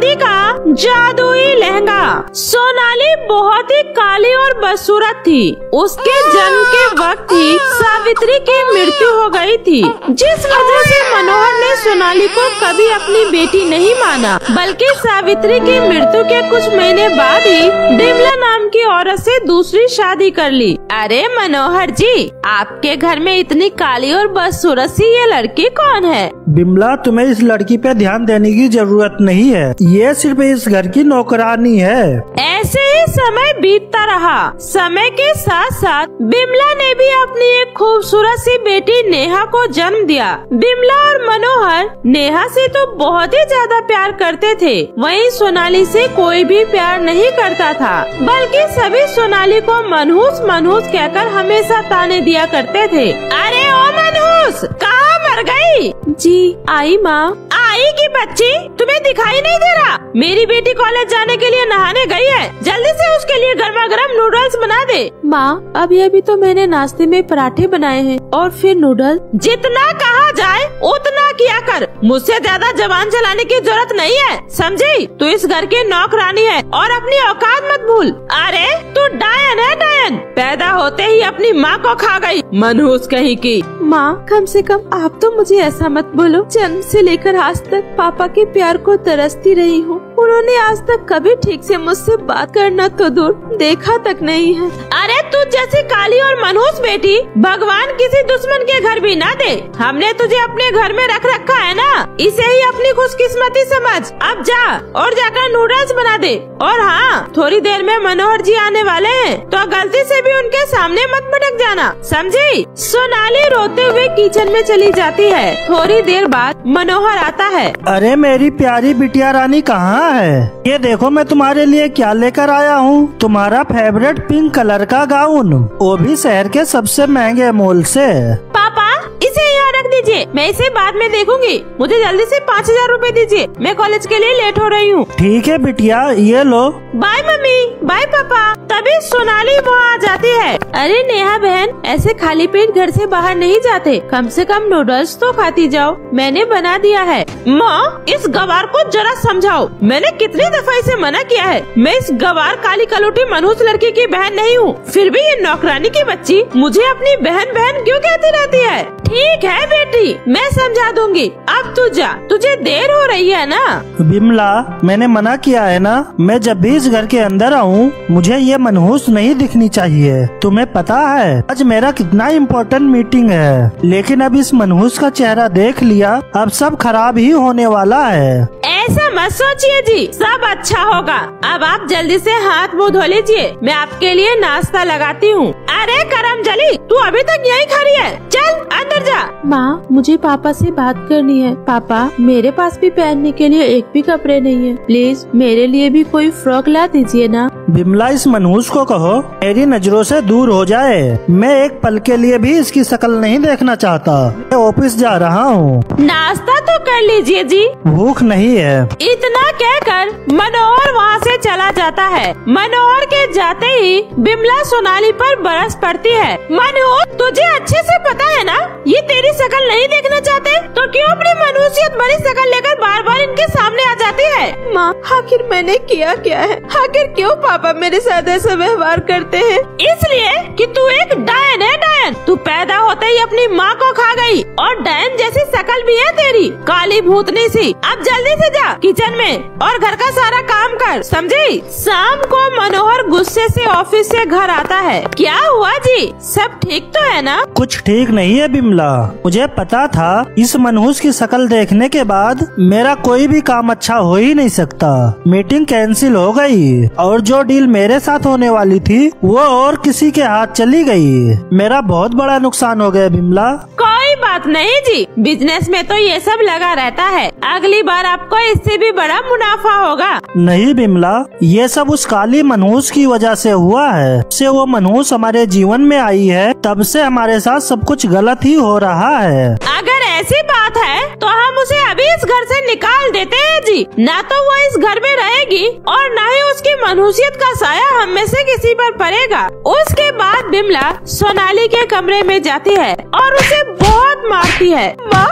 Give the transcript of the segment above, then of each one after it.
चांदी का जादुई लहंगा। सोनाली बहुत ही काली और बदसूरत थी। उसके जन्म के वक्त ही सावित्री की मृत्यु हो गई थी, जिस वजह से मनोहर ने सोनाली को कभी अपनी बेटी नहीं माना, बल्कि सावित्री की मृत्यु के कुछ महीने बाद ही बिमला नाम की औरत से दूसरी शादी कर ली। अरे मनोहर जी, आपके घर में इतनी काली और बदसूरत सी ये लड़की कौन है? बिमला, तुम्हें इस लड़की पे ध्यान देने की जरूरत नहीं है, ये सिर्फ इस घर की नौकरानी है। ऐसे ही समय बीतता रहा। समय के साथ साथ बिमला ने भी अपनी एक खूबसूरत सी बेटी नेहा को जन्म दिया। बिमला और मनोहर नेहा से तो बहुत ही ज्यादा प्यार करते थे, वहीं सोनाली से कोई भी प्यार नहीं करता था, बल्कि सभी सोनाली को मनहूस मनहूस कहकर हमेशा ताने दिया करते थे। अरे ओ मनहूस, कहाँ मर गई? जी आई माँ। आई की बच्ची, तुम्हें दिखाई नहीं दे रहा? मेरी बेटी कॉलेज जाने के लिए नहाने गई है, जल्दी से उसके लिए गर्मा गर्म नूडल्स बना दे। माँ, अभी तो मैंने नाश्ते में पराठे बनाए हैं और फिर नूडल। जितना कहा जाए उतना किया कर, मुझसे ज्यादा जबान चलाने की जरूरत नहीं है, समझी? तू इस घर की नौकरानी है और अपनी औकात मत भूल। अरे तू डायन है, डायन। पैदा होते ही अपनी माँ को खा गई, मनहूस कहीं की। माँ, कम से कम आप तो मुझे ऐसा मत बोलो। जन्म से लेकर आज तक पापा के प्यार को तरसती रही हूँ। उन्होंने आज तक कभी ठीक से मुझसे बात करना तो दूर देखा तक नहीं है। अरे तू जैसी काली और मनहूस बेटी भगवान किसी दुश्मन के घर भी ना दे। हमने तुझे अपने घर में रख रखा है ना, इसे ही अपनी खुशकिस्मती समझ। अब जा और जाकर नूडल्स बना दे। और हाँ, थोड़ी देर में मनोहर जी आने वाले हैं, तो गलती से भी उनके सामने मत भटक जाना, समझी? सोनाली रोते हुए किचन में चली जाती है। थोड़ी देर बाद मनोहर आता है। अरे मेरी प्यारी बिटिया रानी कहाँ है? ये देखो मैं तुम्हारे लिए क्या लेकर आया हूँ, तुम्हारा फेवरेट पिंक कलर का गाउन, वो भी शहर के सबसे महंगे मॉल से। पापा, इसे यहाँ रख दीजिए, मैं इसे बाद में देखूंगी। मुझे जल्दी से 5000 रूपए दीजिए, मैं कॉलेज के लिए लेट हो रही हूँ। ठीक है बिटिया, ये लो। बाय मम्मी, बाय पापा। तभी सोनाली वहाँ आ जाती है। अरे नेहा बहन, ऐसे खाली पेट घर से बाहर नहीं जाते, कम से कम नूडल्स तो खाती जाओ, मैंने बना दिया है। माँ, इस गवार को जरा समझाओ, मैंने कितनी दफा इसे मना किया है। मैं इस गवार काली कलूटी मनहूस लड़की की बहन नहीं हूँ, फिर भी ये नौकरानी की बच्ची मुझे अपनी बहन बहन क्यों कहती रहती है? ठीक है बेटी, मैं समझा दूंगी। अब तू जा, तुझे देर हो रही है ना। बिमला, मैंने मना किया है ना, मैं जब भी इस घर के अंदर आऊँ मुझे ये मनहूस नहीं दिखनी चाहिए। तुम्हें पता है आज मेरा कितना इम्पोर्टेंट मीटिंग है, लेकिन अब इस मनहूस का चेहरा देख लिया, अब सब खराब ही होने वाला है। ऐसा मत सोचिए जी, सब अच्छा होगा। अब आप जल्दी से हाथ मुँह धो लीजिए, मैं आपके लिए नाश्ता लगाती हूँ। अरे करमजली, तू अभी तक यहीं खड़ी है, चल अंदर जा। माँ, मुझे पापा से बात करनी है। पापा, मेरे पास भी पहनने के लिए एक भी कपड़े नहीं है, प्लीज मेरे लिए भी कोई फ्रॉक ला दीजिए ना। बिमला, इस मनहूस को कहो मेरी नजरों से दूर हो जाए, मैं एक पल के लिए भी इसकी शक्ल नहीं देखना चाहता। मैं ऑफिस जा रहा हूँ। नाश्ता तो कर लीजिए जी। भूख नहीं है। इतना कहकर मनोहर वहाँ से चला जाता है। मनोहर के जाते ही बिमला सोनाली पर बरस पड़ती है। मनोहर, तुझे अच्छे से पता है ना, ये तेरी शक्ल नहीं देखना चाहते, तो क्यों अपनी मनहूसियत भरी शक्ल लेकर बार बार इनके सामने आ जाती है? माँ, आखिर मैंने किया क्या है? आखिर क्यों पापा मेरे साथ ऐसा व्यवहार करते हैं? इसलिए कि तू एक डायन है, डायन। तू पैदा होते ही अपनी माँ को खा गई, और डायन जैसी शक्ल भी है तेरी, काली भूतनी सी। अब जल्दी से जा किचन में और घर का सारा काम कर, समझी? शाम को मनोहर गुस्से से ऑफिस से घर आता है। क्या हुआ जी, सब ठीक तो है ना? कुछ ठीक नहीं है बिमला, मुझे पता था इस मनहूस की शक्ल देखने के बाद मेरा कोई भी काम अच्छा हो ही नहीं सकता। मीटिंग कैंसिल हो गई और जो डील मेरे साथ होने वाली थी वो और किसी के हाथ चली गई। मेरा बहुत बड़ा नुकसान हो गया बिमला। कोई बात नहीं जी, बिजनेस में तो ये सब लगा रहता है, अगली बार आपको इससे भी बड़ा मुनाफा होगा। नहीं बिमला, ये सब उस काली मनहूस की वजह से हुआ है। से वो मनहूस हमारे जीवन में आई है, तब से हमारे साथ सब कुछ गलत ही हो रहा है। अगर ऐसी बात है तो हम उसे अभी इस घर से निकाल देते हैं जी, ना तो वो इस घर में रहेगी और न ही उसकी मनहूसियत का साया हम में से किसी पर पड़ेगा। उसके बाद बिमला सोनाली के कमरे में जाती है और उसे बहुत मारती है। माँ,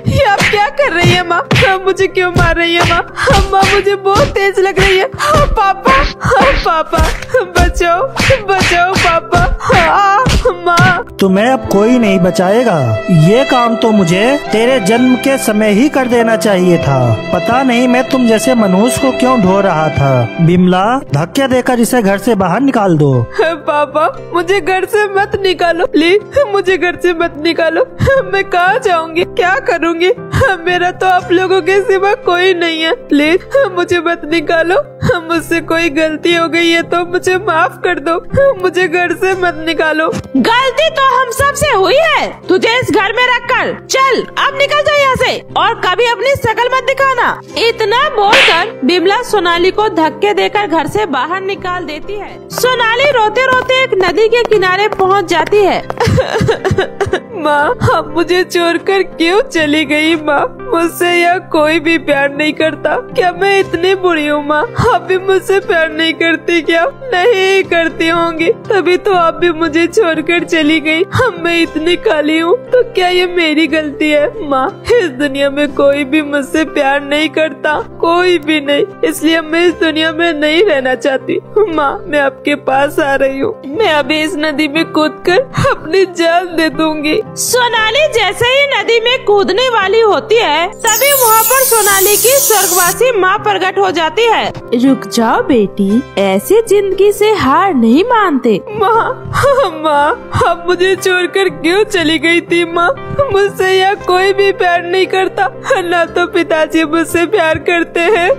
ये आप क्या कर रही है माँ? मुझे क्यों मार रही है माँ? माँ मुझे बहुत तेज लग रही है। पापा, पापा बचाओ, बचाओ पापा। माँ तुम्हें अब कोई नहीं बचाएगा। ये काम तो मुझे तेरे जन्म के समय ही कर देना चाहिए था। पता नहीं मैं तुम जैसे मनहूस को क्यों ढो रहा था। बिमला, धक्के देकर इसे घर से बाहर निकाल दो। पापा मुझे घर से मत निकालो, प्लीज मुझे घर से मत निकालो। मैं कहाँ जाऊंगी, क्या करूंगी? मेरा तो आप लोगों के सिवा कोई नहीं है। प्लीज मुझे मत निकालो। मुझसे कोई गलती हो गई है तो मुझे माफ कर दो। मुझे घर से मत निकालो। गलती तो हम सब से हुई है। तुझे इस घर में रखकर चल, अब निकल जा यहाँ से और कभी अपनी शकल मत दिखाना। इतना बोलकर बिमला सोनाली को धक्के देकर घर से बाहर निकाल देती है। सोनाली रोते रोते एक नदी के किनारे पहुँच जाती है। माँ अब मुझे छोड़कर क्यों चली गई? माँ मुझसे यह कोई भी प्यार नहीं करता। क्या मैं इतनी बुरी हूँ माँ? आप भी मुझसे प्यार नहीं करती क्या? नहीं करती होंगी, तभी तो आप भी मुझे छोड़कर चली गई। मैं इतनी काली हूँ तो क्या ये मेरी गलती है? माँ इस दुनिया में कोई भी मुझसे प्यार नहीं करता, कोई भी नहीं, इसलिए मैं इस दुनिया में नहीं रहना चाहती। माँ मैं आपके पास आ रही हूँ। मैं अभी इस नदी में कूदकर अपनी जान दे दूंगी। सोनाली जैसे ही नदी में कूदने वाली होती है तभी वहाँ पर सोनाली की स्वर्गवासी माँ प्रकट हो जाती है। रुक जाओ बेटी, ऐसे जिंदगी से हार नहीं मानते। माँ अब मुझे छोड़कर क्यों चली गई थी? माँ मुझसे यह कोई भी प्यार नहीं करता, ना तो पिताजी मुझसे प्यार करते हैं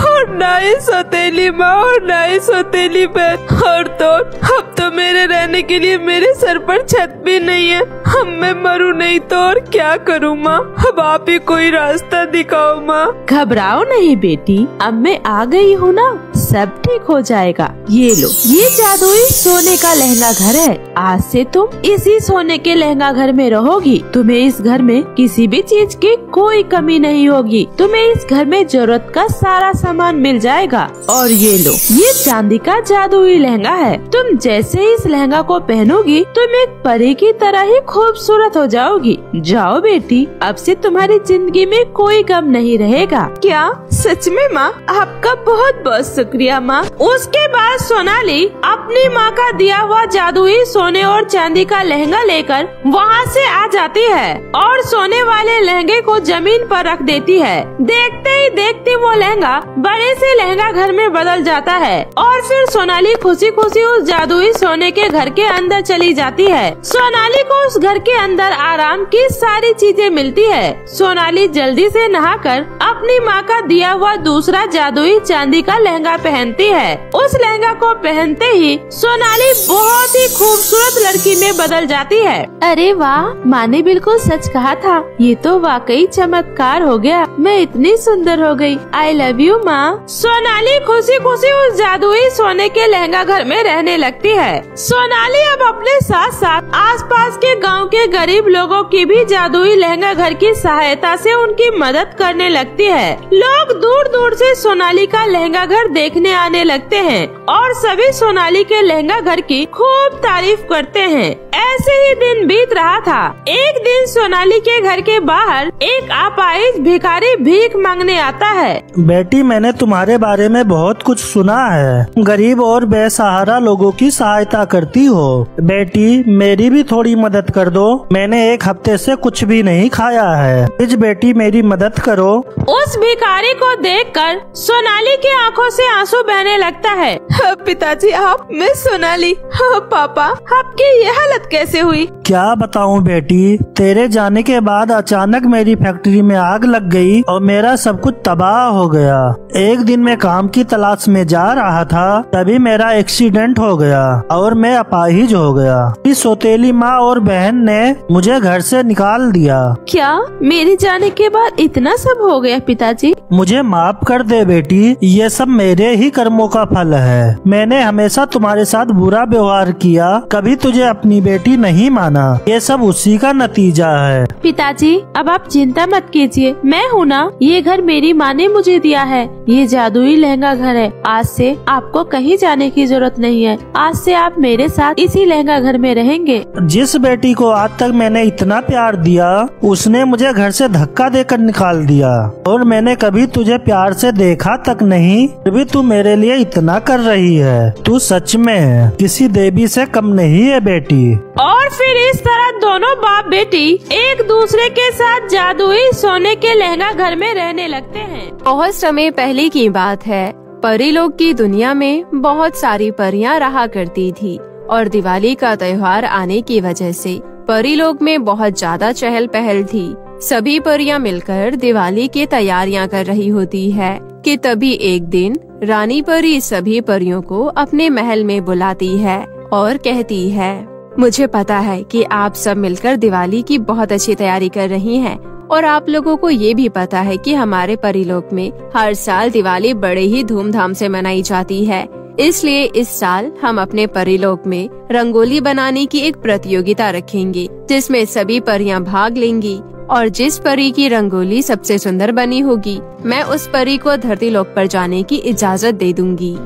और ना ही सौतेली माँ और ना ही सौतेली बहन। और तो अब तो मेरे रहने के लिए मेरे सर पर छत भी नहीं है। अब मैं मरूं नहीं तो और क्या करूं माँ? अब आप ही कोई रास्ता दिखाओ माँ। घबराओ नहीं बेटी, अब मैं आ गई हूँ ना, सब ठीक हो जाएगा। ये लो, ये जादुई सोने का लहंगा घर है। आज से तुम इसी सोने के लहंगा घर में रहोगी। तुम्हें इस घर में किसी भी चीज की कोई कमी नहीं होगी। तुम्हें इस घर में जरूरत का सारा सामान मिल जाएगा। और ये लो, ये चांदी का जादुई लहंगा है। तुम जैसे ही इस लहंगा को पहनोगी तुम एक परी की तरह ही खूबसूरत हो जाओगी। जाओ बेटी, अब से तुम्हारी जिंदगी में कोई गम नहीं रहेगा। क्या सच में माँ? आपका बहुत बहुत शुक्रिया माँ। उसके बाद सोनाली अपनी माँ का दिया हुआ जादुई सोने और चांदी का लहंगा लेकर वहाँ से आ जाती है और सोने वाले लहंगे को जमीन पर रख देती है। देखते ही देखते वो लहंगा बड़े से लहंगा घर में बदल जाता है और फिर सोनाली खुशी खुशी उस जादुई सोने के घर के अंदर चली जाती है। सोनाली को उस घर के अंदर आराम की सारी चीजें मिलती है। सोनाली जल्दी से नहाकर अपनी माँ का दिया हुआ दूसरा जादुई चांदी का लहंगा पहनती है। उस लहंगा को पहनते ही सोनाली बहुत ही खूबसूरत लड़की में बदल जाती है। अरे वाह, माँ ने बिल्कुल सच कहा था। ये तो वाकई चमत्कार हो गया। मैं इतनी सुंदर हो गई। आई लव यू माँ। सोनाली खुशी खुशी उस जादुई सोने के लहंगा घर में रहने लगती है। सोनाली अब अपने साथ साथ आसपास के गांव के गरीब लोगों की भी जादुई लहंगा घर की सहायता से उनकी मदद करने लगती है। लोग दूर दूर से सोनाली का लहंगा घर देखने आने लगते हैं और सभी सोनाली के लहंगा घर की खूब तारीफ करते हैं। ऐसे ही दिन बीत रहा था। एक दिन सोनाली के घर के बाहर एक अपाहिज भिखारी भीख मांगने आता है। बेटी, मैंने तुम्हारे बारे में बहुत कुछ सुना है। गरीब और बेसहारा लोगों की सहायता करती हो। बेटी, मेरी भी थोड़ी मदद कर दो। मैंने एक हफ्ते से कुछ भी नहीं खाया है। प्लीज बेटी, मेरी मदद करो। उस भिखारी को देखकर सोनाली की आंखों से आंसू बहने लगता है। पिताजी आप? मैं सोनाली। पापा, आपकी ये हालत कैसे हुई? क्या बताऊं बेटी, तेरे जाने के बाद अचानक मेरी फैक्ट्री में आग लग गई और मेरा सब कुछ तबाह हो गया। एक दिन मैं काम की तलाश में जा रहा था, तभी मेरा एक्सीडेंट हो गया और मैं अपाहिज हो गया। इस सौतेली माँ और बहन ने मुझे घर से निकाल दिया। क्या मेरे जाने के बाद इतना सब हो गया पिताजी? मुझे माफ कर दे बेटी, ये सब मेरे ही कर्मों का फल है। मैंने हमेशा तुम्हारे साथ बुरा व्यवहार किया, कभी तुझे अपनी बेटी नहीं माना। देना, ये सब उसी का नतीजा है। पिताजी अब आप चिंता मत कीजिए, मैं हूँ ना। ये घर मेरी माँ ने मुझे दिया है, ये जादुई लहंगा घर है। आज से आपको कहीं जाने की जरूरत नहीं है। आज से आप मेरे साथ इसी लहंगा घर में रहेंगे। जिस बेटी को आज तक मैंने इतना प्यार दिया, उसने मुझे घर से धक्का देकर निकाल दिया, और मैंने कभी तुझे प्यार से देखा तक नहीं, फिर भी तू मेरे लिए इतना कर रही है। तू सच में किसी देवी से कम नहीं है बेटी। और फिर इस तरह दोनों बाप बेटी एक दूसरे के साथ जादुई सोने के लहंगा घर में रहने लगते हैं। बहुत समय पहले की बात है। परीलोक की दुनिया में बहुत सारी परियां रहा करती थी, और दिवाली का त्योहार आने की वजह से परीलोक में बहुत ज्यादा चहल पहल थी। सभी परियां मिलकर दिवाली की तैयारियां कर रही होती है कि तभी एक दिन रानी परी सभी परियों को अपने महल में बुलाती है और कहती है, मुझे पता है कि आप सब मिलकर दिवाली की बहुत अच्छी तैयारी कर रही हैं, और आप लोगों को ये भी पता है कि हमारे परीलोक में हर साल दिवाली बड़े ही धूमधाम से मनाई जाती है। इसलिए इस साल हम अपने परीलोक में रंगोली बनाने की एक प्रतियोगिता रखेंगे, जिसमें सभी परियां भाग लेंगी, और जिस परी की रंगोली सबसे सुंदर बनी होगी, मैं उस परी को धरती लोक पर जाने की इजाजत दे दूंगी।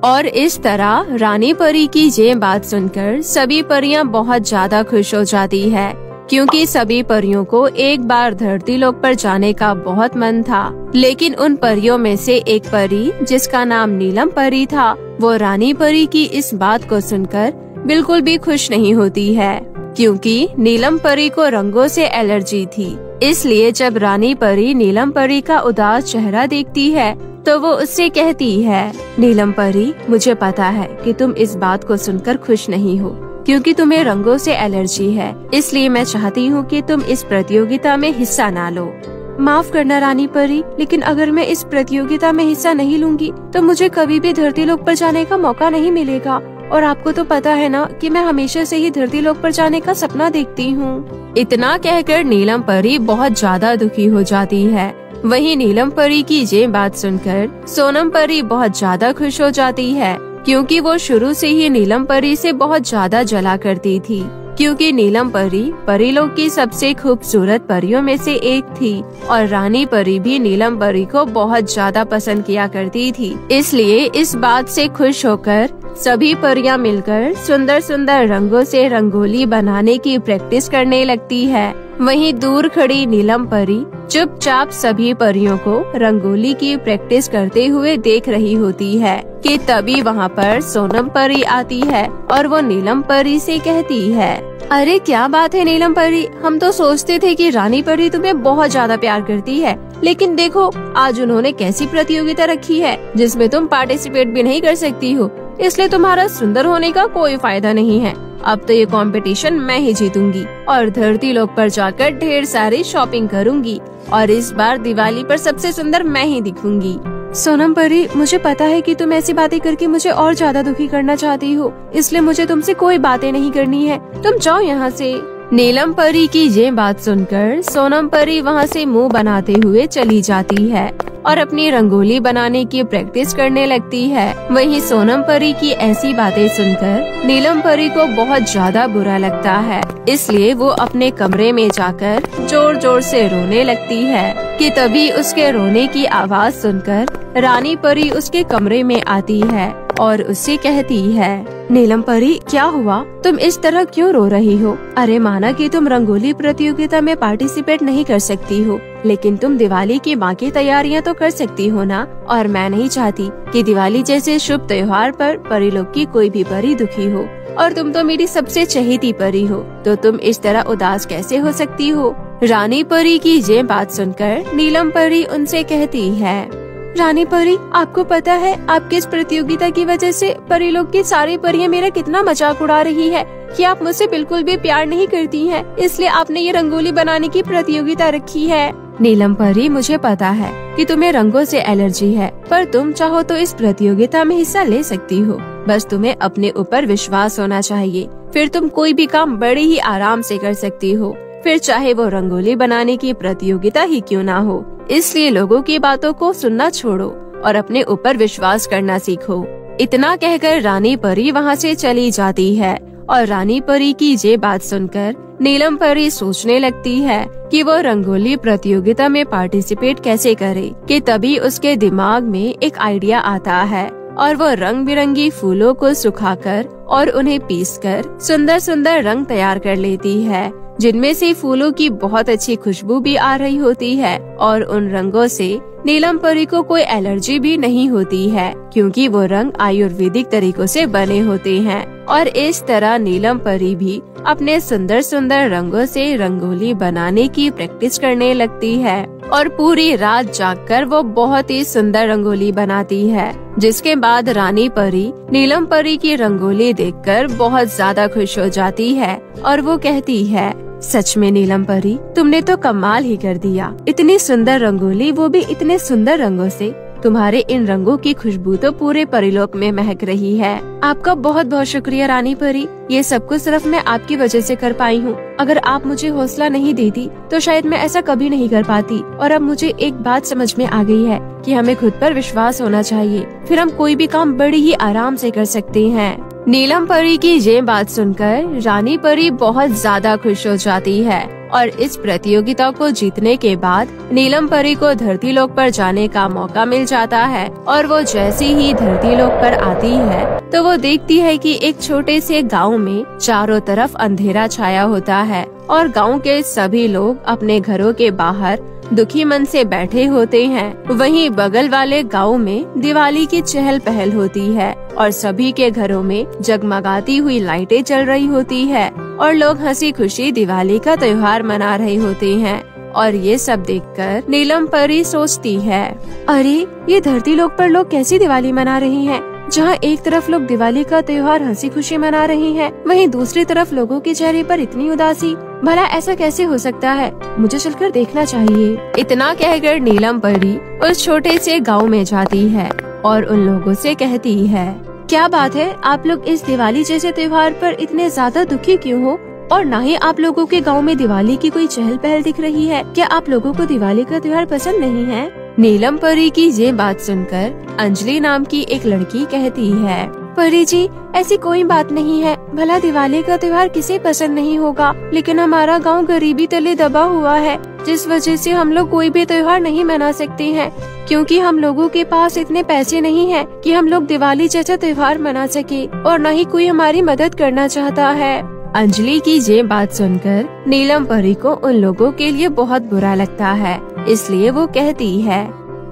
और इस तरह रानी परी की ये बात सुनकर सभी परियां बहुत ज्यादा खुश हो जाती है, क्योंकि सभी परियों को एक बार धरती लोक पर जाने का बहुत मन था। लेकिन उन परियों में से एक परी, जिसका नाम नीलम परी था, वो रानी परी की इस बात को सुनकर बिल्कुल भी खुश नहीं होती है, क्योंकि नीलम परी को रंगों से एलर्जी थी। इसलिए जब रानी परी नीलम परी का उदास चेहरा देखती है, तो वो उससे कहती है, नीलम परी, मुझे पता है कि तुम इस बात को सुनकर खुश नहीं हो, क्योंकि तुम्हें रंगों से एलर्जी है। इसलिए मैं चाहती हूँ कि तुम इस प्रतियोगिता में हिस्सा ना लो। माफ करना रानी परी, लेकिन अगर मैं इस प्रतियोगिता में हिस्सा नहीं लूंगी तो मुझे कभी भी धरती लोक पर जाने का मौका नहीं मिलेगा। और आपको तो पता है ना कि मैं हमेशा से ही धरती लोक पर जाने का सपना देखती हूँ। इतना कहकर नीलम परी बहुत ज्यादा दुखी हो जाती है। वहीं नीलम परी की ये बात सुनकर सोनम परी बहुत ज्यादा खुश हो जाती है, क्योंकि वो शुरू से ही नीलम परी से बहुत ज्यादा जला करती थी, क्योंकि नीलम परी परीलोक की सबसे खूबसूरत परियों में से एक थी, और रानी परी भी नीलम परी को बहुत ज्यादा पसंद किया करती थी। इसलिए इस बात से खुश होकर सभी परियां मिलकर सुंदर सुंदर रंगों से रंगोली बनाने की प्रैक्टिस करने लगती है। वहीं दूर खड़ी नीलम परी चुपचाप सभी परियों को रंगोली की प्रैक्टिस करते हुए देख रही होती है कि तभी वहाँ पर सोनम परी आती है, और वो नीलम परी से कहती है, अरे क्या बात है नीलम परी, हम तो सोचते थे कि रानी परी तुम्हें बहुत ज्यादा प्यार करती है, लेकिन देखो आज उन्होंने कैसी प्रतियोगिता रखी है जिसमें तुम पार्टिसिपेट भी नहीं कर सकती हो। इसलिए तुम्हारा सुंदर होने का कोई फायदा नहीं है। अब तो ये कंपटीशन मैं ही जीतूंगी, और धरती लोक पर जाकर ढेर सारी शॉपिंग करूंगी, और इस बार दिवाली पर सबसे सुंदर मैं ही दिखूंगी। सोनम परी, मुझे पता है कि तुम ऐसी बातें करके मुझे और ज्यादा दुखी करना चाहती हो, इसलिए मुझे तुमसे कोई बातें नहीं करनी है। तुम जाओ यहाँ से। नीलम परी की ये बात सुनकर सोनम परी वहाँ से मुंह बनाते हुए चली जाती है और अपनी रंगोली बनाने की प्रैक्टिस करने लगती है। वहीं सोनम परी की ऐसी बातें सुनकर नीलम परी को बहुत ज्यादा बुरा लगता है, इसलिए वो अपने कमरे में जाकर जोर जोर से रोने लगती है कि तभी उसके रोने की आवाज सुनकर रानी परी उसके कमरे में आती है और उससे कहती है, नीलम परी क्या हुआ, तुम इस तरह क्यों रो रही हो? अरे माना कि तुम रंगोली प्रतियोगिता में पार्टिसिपेट नहीं कर सकती हो, लेकिन तुम दिवाली की बाकी तैयारियां तो कर सकती हो ना। और मैं नहीं चाहती कि दिवाली जैसे शुभ त्योहार पर परीलोक की कोई भी परी दुखी हो, और तुम तो मेरी सबसे चहेती परी हो, तो तुम इस तरह उदास कैसे हो सकती हो? रानी परी की ये बात सुनकर नीलम परी उनसे कहती है, रानी परी, आपको पता है आपकी इस प्रतियोगिता की वजह से परीलोक की सारी परियां मेरा कितना मजाक उड़ा रही है कि आप मुझसे बिल्कुल भी प्यार नहीं करती हैं, इसलिए आपने ये रंगोली बनाने की प्रतियोगिता रखी है। नीलम परी, मुझे पता है कि तुम्हें रंगों से एलर्जी है, पर तुम चाहो तो इस प्रतियोगिता में हिस्सा ले सकती हो। बस तुम्हें अपने ऊपर विश्वास होना चाहिए, फिर तुम कोई भी काम बड़े ही आराम से कर सकती हो, फिर चाहे वो रंगोली बनाने की प्रतियोगिता ही क्यों ना हो। इसलिए लोगों की बातों को सुनना छोड़ो और अपने ऊपर विश्वास करना सीखो। इतना कहकर रानी परी वहाँ से चली जाती है और रानी परी की ये बात सुनकर नीलम परी सोचने लगती है कि वो रंगोली प्रतियोगिता में पार्टिसिपेट कैसे करे कि तभी उसके दिमाग में एक आइडिया आता है और वो रंग बिरंगी फूलों को सुखाकर और उन्हें पीसकर सुंदर सुंदर रंग तैयार कर लेती है, जिनमें से फूलों की बहुत अच्छी खुशबू भी आ रही होती है और उन रंगों से नीलम परी को कोई एलर्जी भी नहीं होती है, क्योंकि वो रंग आयुर्वेदिक तरीकों से बने होते हैं। और इस तरह नीलम परी भी अपने सुंदर सुंदर रंगों से रंगोली बनाने की प्रैक्टिस करने लगती है और पूरी रात जागकर वो बहुत ही सुंदर रंगोली बनाती है। जिसके बाद रानी परी नीलम परी की रंगोली देखकर बहुत ज्यादा खुश हो जाती है और वो कहती है, सच में नीलम परी, तुमने तो कमाल ही कर दिया। इतनी सुंदर रंगोली, वो भी इतने सुंदर रंगों से। तुम्हारे इन रंगों की खुशबू तो पूरे परीलोक में महक रही है। आपका बहुत बहुत शुक्रिया रानी परी, ये सब कुछ सिर्फ मैं आपकी वजह से कर पाई हूँ। अगर आप मुझे हौसला नहीं देती तो शायद मैं ऐसा कभी नहीं कर पाती। और अब मुझे एक बात समझ में आ गई है कि हमें खुद पर विश्वास होना चाहिए, फिर हम कोई भी काम बड़ी ही आराम से कर सकते हैं। नीलम परी की ये बात सुनकर रानी परी बहुत ज्यादा खुश हो जाती है और इस प्रतियोगिता को जीतने के बाद नीलम परी को धरती लोक पर जाने का मौका मिल जाता है। और वो जैसे ही धरती लोक पर आती है तो वो देखती है कि एक छोटे से गांव में चारों तरफ अंधेरा छाया होता है और गांव के सभी लोग अपने घरों के बाहर दुखी मन से बैठे होते हैं। वहीं बगल वाले गांव में दिवाली की चहल पहल होती है और सभी के घरों में जगमगाती हुई लाइटें चल रही होती है और लोग हंसी खुशी दिवाली का त्योहार मना रहे होते हैं। और ये सब देखकर नीलम परी सोचती है, अरे ये धरती लोक पर लोग कैसी दिवाली मना रहे हैं। जहाँ एक तरफ लोग दिवाली का त्योहार हंसी खुशी मना रहे हैं, वहीं दूसरी तरफ लोगों के चेहरे पर इतनी उदासी। भला ऐसा कैसे हो सकता है, मुझे चलकर देखना चाहिए। इतना कहकर नीलम परी उस छोटे से गांव में जाती है और उन लोगों से कहती है, क्या बात है, आप लोग इस दिवाली जैसे त्योहार पर इतने ज्यादा दुखी क्यों हो? और ना ही आप लोगों के गांव में दिवाली की कोई चहल पहल दिख रही है। क्या आप लोगों को दिवाली का त्योहार पसंद नहीं है? नीलम परी की ये बात सुनकर अंजलि नाम की एक लड़की कहती है, परी जी, ऐसी कोई बात नहीं है। भला दिवाली का त्योहार किसे पसंद नहीं होगा, लेकिन हमारा गांव गरीबी तले दबा हुआ है, जिस वजह से हम लोग कोई भी त्योहार नहीं मना सकते हैं, क्योंकि हम लोगों के पास इतने पैसे नहीं हैं कि हम लोग दिवाली जैसा त्योहार मना सके और न ही कोई हमारी मदद करना चाहता है। अंजलि की ये बात सुनकर नीलम परी को उन लोगों के लिए बहुत बुरा लगता है, इसलिए वो कहती है,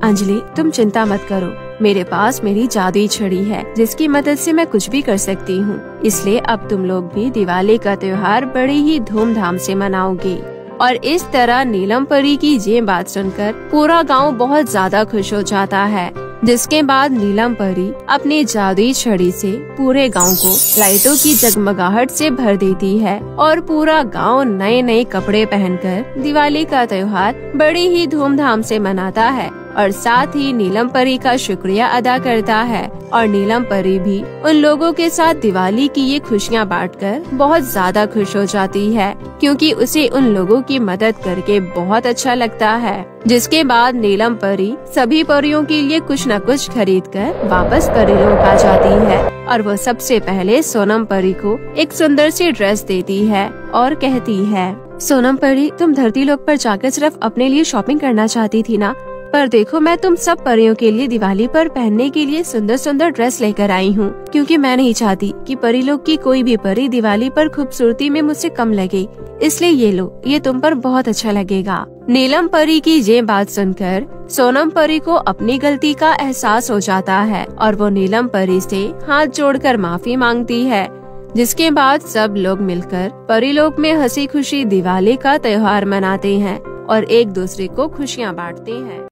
अंजलि तुम चिंता मत करो, मेरे पास मेरी जादुई छड़ी है जिसकी मदद से मैं कुछ भी कर सकती हूँ। इसलिए अब तुम लोग भी दिवाली का त्योहार बड़ी ही धूमधाम से मनाओगे। और इस तरह नीलम परी की ये बात सुनकर पूरा गांव बहुत ज्यादा खुश हो जाता है। जिसके बाद नीलम परी अपनी जादुई छड़ी से पूरे गांव को लाइटों की जगमगाहट से भर देती है और पूरा गांव नए नए कपड़े पहनकर दिवाली का त्योहार बड़ी ही धूमधाम से मनाता है और साथ ही नीलम परी का शुक्रिया अदा करता है। और नीलम परी भी उन लोगों के साथ दिवाली की ये खुशियाँ बांटकर बहुत ज्यादा खुश हो जाती है, क्योंकि उसे उन लोगों की मदद करके बहुत अच्छा लगता है। जिसके बाद नीलम परी सभी परियों के लिए कुछ न कुछ खरीद कर वापस परीलोक आ जाती है और वो सबसे पहले सोनम परी को एक सुंदर सी ड्रेस देती है और कहती है, सोनम परी, तुम धरती लोक पर जाकर सिर्फ अपने लिए शॉपिंग करना चाहती थी ना, पर देखो मैं तुम सब परियों के लिए दिवाली पर पहनने के लिए सुंदर सुंदर ड्रेस लेकर आई हूँ, क्योंकि मैं नहीं चाहती कि परीलोक की कोई भी परी दिवाली पर खूबसूरती में मुझसे कम लगे। इसलिए ये लो, ये तुम पर बहुत अच्छा लगेगा। नीलम परी की ये बात सुनकर सोनम परी को अपनी गलती का एहसास हो जाता है और वो नीलम परी से हाथ जोड़कर माफी मांगती है। जिसके बाद सब लोग मिलकर परीलोक में हंसी खुशी दिवाली का त्योहार मनाते हैं और एक दूसरे को खुशियाँ बांटते हैं।